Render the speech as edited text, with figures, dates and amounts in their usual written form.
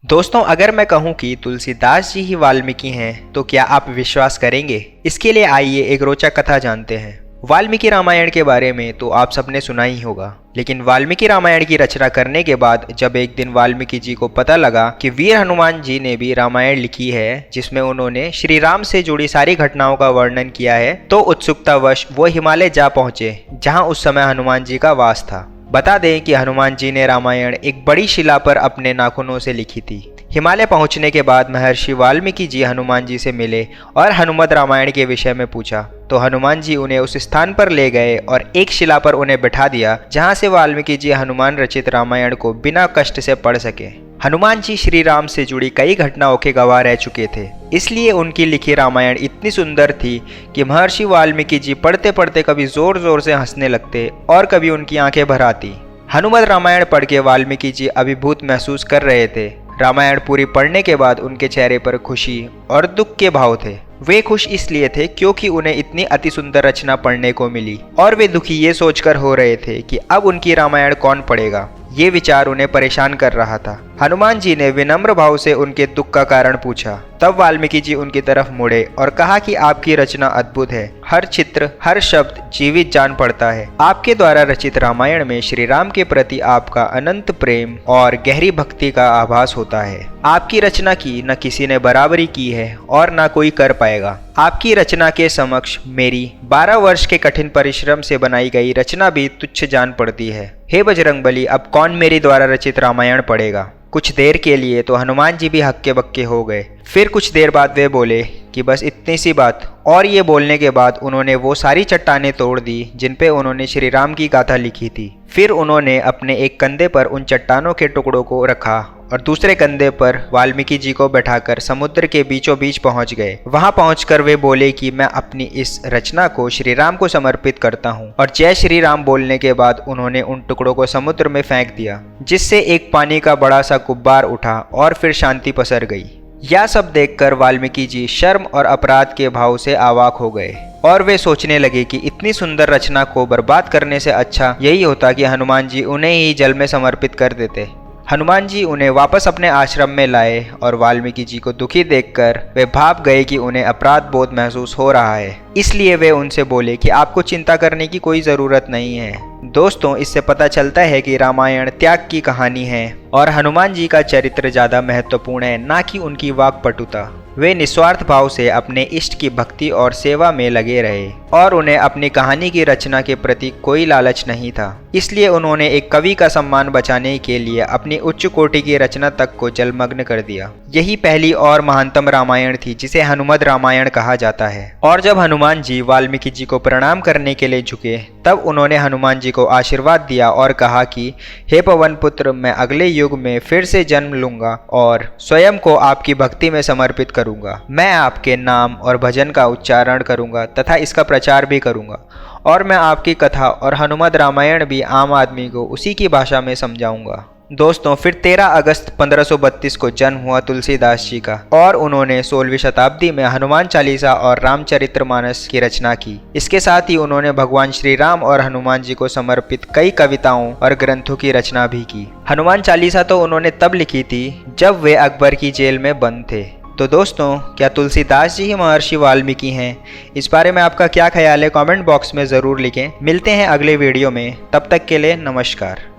दोस्तों, अगर मैं कहूं कि तुलसीदास जी ही वाल्मीकि हैं तो क्या आप विश्वास करेंगे? इसके लिए आइए एक रोचक कथा जानते हैं। वाल्मीकि रामायण के बारे में तो आप सबने सुना ही होगा, लेकिन वाल्मीकि रामायण की रचना करने के बाद जब एक दिन वाल्मीकि जी को पता लगा कि वीर हनुमान जी ने भी रामायण लिखी है जिसमें उन्होंने श्री राम से जुड़ी सारी घटनाओं का वर्णन किया है, तो उत्सुकतावश वो हिमालय जा पहुंचे जहां उस समय हनुमान जी का वास था। बता दें कि हनुमान जी ने रामायण एक बड़ी शिला पर अपने नाखूनों से लिखी थी। हिमालय पहुंचने के बाद महर्षि वाल्मीकि जी हनुमान जी से मिले और हनुमत रामायण के विषय में पूछा, तो हनुमान जी उन्हें उस स्थान पर ले गए और एक शिला पर उन्हें बिठा दिया जहां से वाल्मीकि जी हनुमान रचित रामायण को बिना कष्ट से पढ़ सके। हनुमान जी श्री राम से जुड़ी कई घटनाओं के गवाह रह चुके थे, इसलिए उनकी लिखी रामायण इतनी सुंदर थी कि महर्षि वाल्मीकि जी पढ़ते पढ़ते कभी जोर जोर से हंसने लगते और कभी उनकी आंखें भर आती। हनुमत रामायण पढ़ के वाल्मीकि जी अभिभूत महसूस कर रहे थे। रामायण पूरी पढ़ने के बाद उनके चेहरे पर खुशी और दुख के भाव थे। वे खुश इसलिए थे क्योंकि उन्हें इतनी अति सुंदर रचना पढ़ने को मिली, और वे दुखी ये सोचकर हो रहे थे कि अब उनकी रामायण कौन पढ़ेगा। ये विचार उन्हें परेशान कर रहा था। हनुमान जी ने विनम्र भाव से उनके दुख का कारण पूछा। तब वाल्मीकि जी उनकी तरफ मुड़े और कहा कि आपकी रचना अद्भुत है। हर चित्र, हर शब्द जीवित जान पड़ता है। आपके द्वारा रचित रामायण में श्री राम के प्रति आपका अनंत प्रेम और गहरी भक्ति का आभास होता है। आपकी रचना की न किसी ने बराबरी की है और न कोई कर पाएगा। आपकी रचना के समक्ष मेरी 12 वर्ष के कठिन परिश्रम से बनाई गई रचना भी तुच्छ जान पड़ती है। हे बजरंगबली, अब कौन मेरी द्वारा रचित रामायण पढ़ेगा? कुछ देर के लिए तो हनुमान जी भी हक्के बक्के हो गए। फिर कुछ देर बाद वे बोले कि बस इतनी सी बात। और ये बोलने के बाद उन्होंने वो सारी चट्टानें तोड़ दी जिन पे उन्होंने श्री राम की गाथा लिखी थी। फिर उन्होंने अपने एक कंधे पर उन चट्टानों के टुकड़ों को रखा और दूसरे कंधे पर वाल्मीकि जी को बैठाकर समुद्र के बीचों बीच पहुंच गए। वहां पहुंचकर वे बोले कि मैं अपनी इस रचना को श्री राम को समर्पित करता हूं। और जय श्री राम बोलने के बाद उन्होंने उन टुकड़ों को समुद्र में फेंक दिया, जिससे एक पानी का बड़ा सा गुब्बार उठा और फिर शांति पसर गई। यह सब देखकर वाल्मीकि जी शर्म और अपराध के भाव से अवाक हो गए और वे सोचने लगे कि इतनी सुंदर रचना को बर्बाद करने से अच्छा यही होता कि हनुमान जी उन्हें ही जल में समर्पित कर देते। हनुमान जी उन्हें वापस अपने आश्रम में लाए और वाल्मीकि जी को दुखी देखकर वे भाप गए कि उन्हें अपराध बोध महसूस हो रहा है। इसलिए वे उनसे बोले कि आपको चिंता करने की कोई ज़रूरत नहीं है। दोस्तों, इससे पता चलता है कि रामायण त्याग की कहानी है और हनुमान जी का चरित्र ज़्यादा महत्वपूर्ण है, ना कि उनकी वाक्पटुता। वे निस्वार्थ भाव से अपने इष्ट की भक्ति और सेवा में लगे रहे और उन्हें अपनी कहानी की रचना के प्रति कोई लालच नहीं था। इसलिए उन्होंने एक कवि का सम्मान बचाने के लिए अपनी उच्च कोटि की रचना तक को जलमग्न कर दिया। यही पहली और महानतम रामायण थी जिसे हनुमत रामायण कहा जाता है। और जब हनुमान जी वाल्मीकि जी को प्रणाम करने के लिए झुके, तब उन्होंने हनुमान जी को आशीर्वाद दिया और कहा कि हे पवन पुत्र, मैं अगले युग में फिर से जन्म लूंगा और स्वयं को आपकी भक्ति में समर्पित करूंगा। मैं आपके नाम और भजन का उच्चारण करूंगा तथा इसका प्रचार भी करूंगा, और मैं आपकी कथा और हनुमत रामायण भी आम आदमी को उसी की भाषा में समझाऊंगा। दोस्तों, फिर 13 अगस्त 1532 को जन्म हुआ तुलसीदास जी का, और उन्होंने 16वीं शताब्दी में हनुमान चालीसा और रामचरितमानस की रचना की। इसके साथ ही उन्होंने भगवान श्री राम और हनुमान जी को समर्पित कई कविताओं और ग्रंथों की रचना भी की। हनुमान चालीसा तो उन्होंने तब लिखी थी जब वे अकबर की जेल में बंद थे। तो दोस्तों, क्या तुलसीदास जी ही महर्षि वाल्मीकि हैं? इस बारे में आपका क्या ख्याल है? कमेंट बॉक्स में ज़रूर लिखें। मिलते हैं अगले वीडियो में, तब तक के लिए नमस्कार।